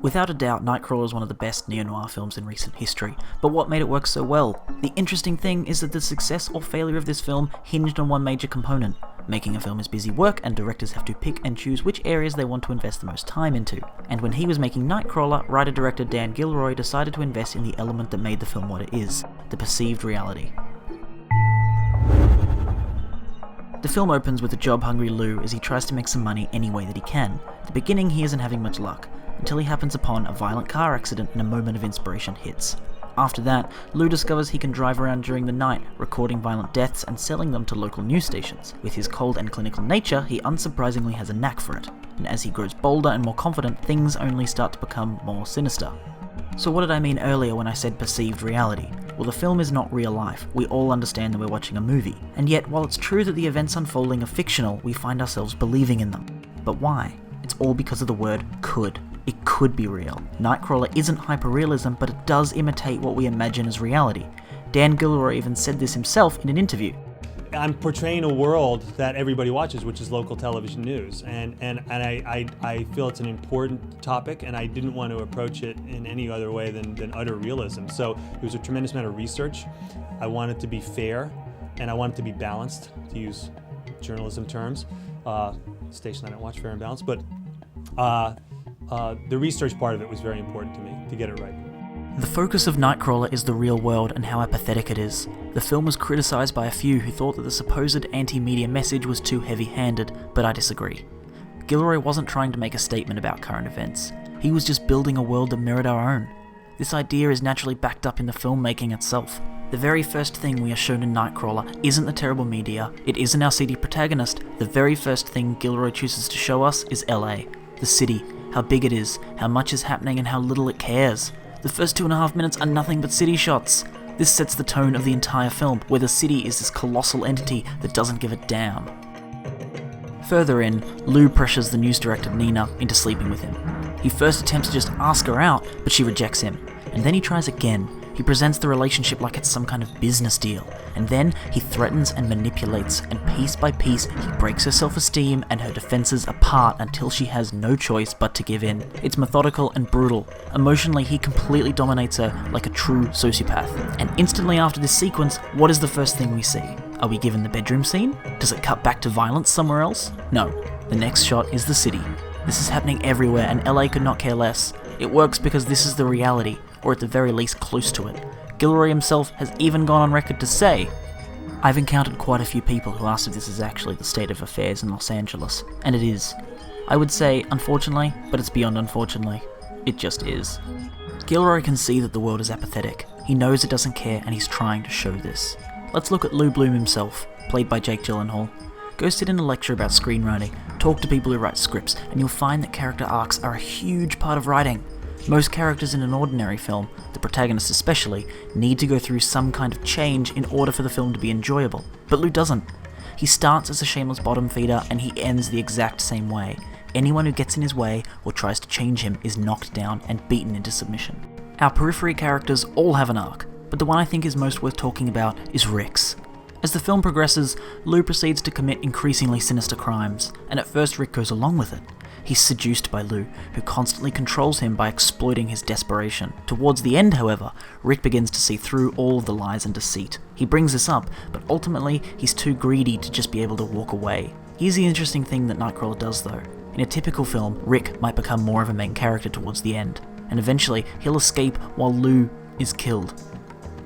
Without a doubt, Nightcrawler is one of the best neo-noir films in recent history, but what made it work so well? The interesting thing is that the success or failure of this film hinged on one major component. Making a film is busy work, and directors have to pick and choose which areas they want to invest the most time into. And when he was making Nightcrawler, writer-director Dan Gilroy decided to invest in the element that made the film what it is: the perceived reality. The film opens with a job-hungry Lou as he tries to make some money any way that he can. At the beginning, he isn't having much luck, until he happens upon a violent car accident and a moment of inspiration hits. After that, Lou discovers he can drive around during the night, recording violent deaths and selling them to local news stations. With his cold and clinical nature, he unsurprisingly has a knack for it, and as he grows bolder and more confident, things only start to become more sinister. So what did I mean earlier when I said perceived reality? Well, the film is not real life. We all understand that we're watching a movie. And yet, while it's true that the events unfolding are fictional, we find ourselves believing in them. But why? It's all because of the word could. It could be real. Nightcrawler isn't hyperrealism, but it does imitate what we imagine as reality. Dan Gilroy even said this himself in an interview. I'm portraying a world that everybody watches, which is local television news, and I feel it's an important topic, and I didn't want to approach it in any other way than utter realism. So it was a tremendous amount of research. I wanted to be fair, and I wanted to be balanced, to use journalism terms. Station I don't watch, Fair and Balanced, but the research part of it was very important to me, to get it right. The focus of Nightcrawler is the real world and how apathetic it is. The film was criticised by a few who thought that the supposed anti-media message was too heavy-handed, but I disagree. Gilroy wasn't trying to make a statement about current events. He was just building a world that mirrored our own. This idea is naturally backed up in the filmmaking itself. The very first thing we are shown in Nightcrawler isn't the terrible media, it isn't our seedy protagonist. The very first thing Gilroy chooses to show us is LA, the city, how big it is, how much is happening and how little it cares. The first 2.5 minutes are nothing but city shots. This sets the tone of the entire film, where the city is this colossal entity that doesn't give a damn. Further in, Lou pressures the news director Nina into sleeping with him. He first attempts to just ask her out, but she rejects him, and then he tries again. He presents the relationship like it's some kind of business deal, and then he threatens and manipulates, and piece by piece he breaks her self-esteem and her defenses apart until she has no choice but to give in. It's methodical and brutal. Emotionally, he completely dominates her like a true sociopath. And instantly after this sequence, what is the first thing we see? Are we given the bedroom scene? Does it cut back to violence somewhere else? No. The next shot is the city. This is happening everywhere, and LA could not care less. It works because this is the reality, or at the very least close to it. Gilroy himself has even gone on record to say, "I've encountered quite a few people who asked if this is actually the state of affairs in Los Angeles, and it is. I would say, unfortunately, but it's beyond unfortunately. It just is." Gilroy can see that the world is apathetic. He knows it doesn't care, and he's trying to show this. Let's look at Lou Bloom himself, played by Jake Gyllenhaal. Go sit in a lecture about screenwriting, talk to people who write scripts, and you'll find that character arcs are a huge part of writing. Most characters in an ordinary film, the protagonist especially, need to go through some kind of change in order for the film to be enjoyable. But Lou doesn't. He starts as a shameless bottom feeder and he ends the exact same way. Anyone who gets in his way or tries to change him is knocked down and beaten into submission. Our periphery characters all have an arc, but the one I think is most worth talking about is Rick's. As the film progresses, Lou proceeds to commit increasingly sinister crimes, and at first Rick goes along with it. He's seduced by Lou, who constantly controls him by exploiting his desperation. Towards the end, however, Rick begins to see through all of the lies and deceit. He brings this up, but ultimately he's too greedy to just be able to walk away. Here's the interesting thing that Nightcrawler does though. In a typical film, Rick might become more of a main character towards the end, and eventually he'll escape while Lou is killed.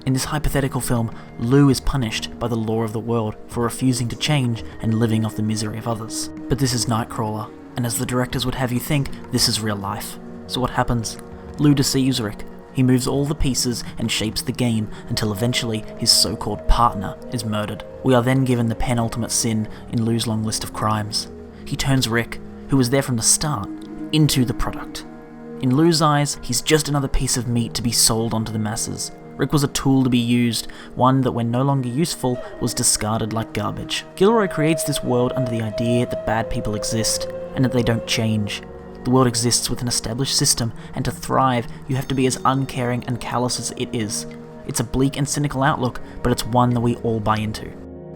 In this hypothetical film, Lou is punished by the law of the world for refusing to change and living off the misery of others. But this is Nightcrawler, and as the directors would have you think, this is real life. So what happens? Lou deceives Rick. He moves all the pieces and shapes the game until eventually his so-called partner is murdered. We are then given the penultimate sin in Lou's long list of crimes. He turns Rick, who was there from the start, into the product. In Lou's eyes, he's just another piece of meat to be sold onto the masses. Rick was a tool to be used, one that when no longer useful was discarded like garbage. Gilroy creates this world under the idea that bad people exist, and that they don't change. The world exists with an established system, and to thrive, you have to be as uncaring and callous as it is. It's a bleak and cynical outlook, but it's one that we all buy into.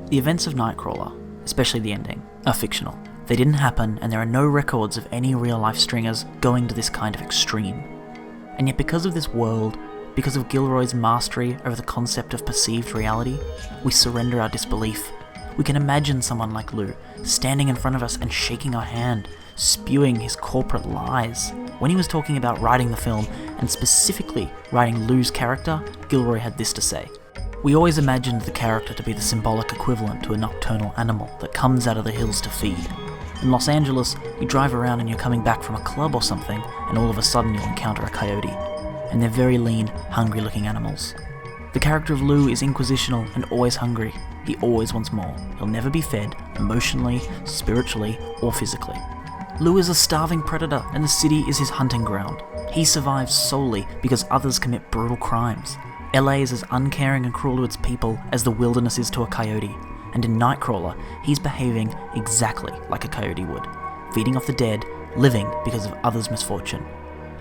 The events of Nightcrawler, especially the ending, are fictional. They didn't happen, and there are no records of any real-life stringers going to this kind of extreme. And yet because of this world, because of Gilroy's mastery over the concept of perceived reality, we surrender our disbelief. We can imagine someone like Lou standing in front of us and shaking our hand, spewing his corporate lies. When he was talking about writing the film, and specifically writing Lou's character, Gilroy had this to say. We always imagined the character to be the symbolic equivalent to a nocturnal animal that comes out of the hills to feed. In Los Angeles, you drive around and you're coming back from a club or something, and all of a sudden you'll encounter a coyote. And they're very lean, hungry-looking animals. The character of Lou is inquisitional and always hungry. He always wants more. He'll never be fed, emotionally, spiritually, or physically. Lou is a starving predator, and the city is his hunting ground. He survives solely because others commit brutal crimes. LA is as uncaring and cruel to its people as the wilderness is to a coyote. And in Nightcrawler, he's behaving exactly like a coyote would, feeding off the dead, living because of others' misfortune.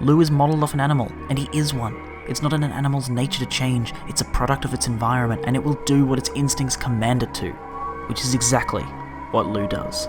Lou is modelled off an animal, and he is one. It's not in an animal's nature to change, it's a product of its environment, and it will do what its instincts command it to, which is exactly what Lou does.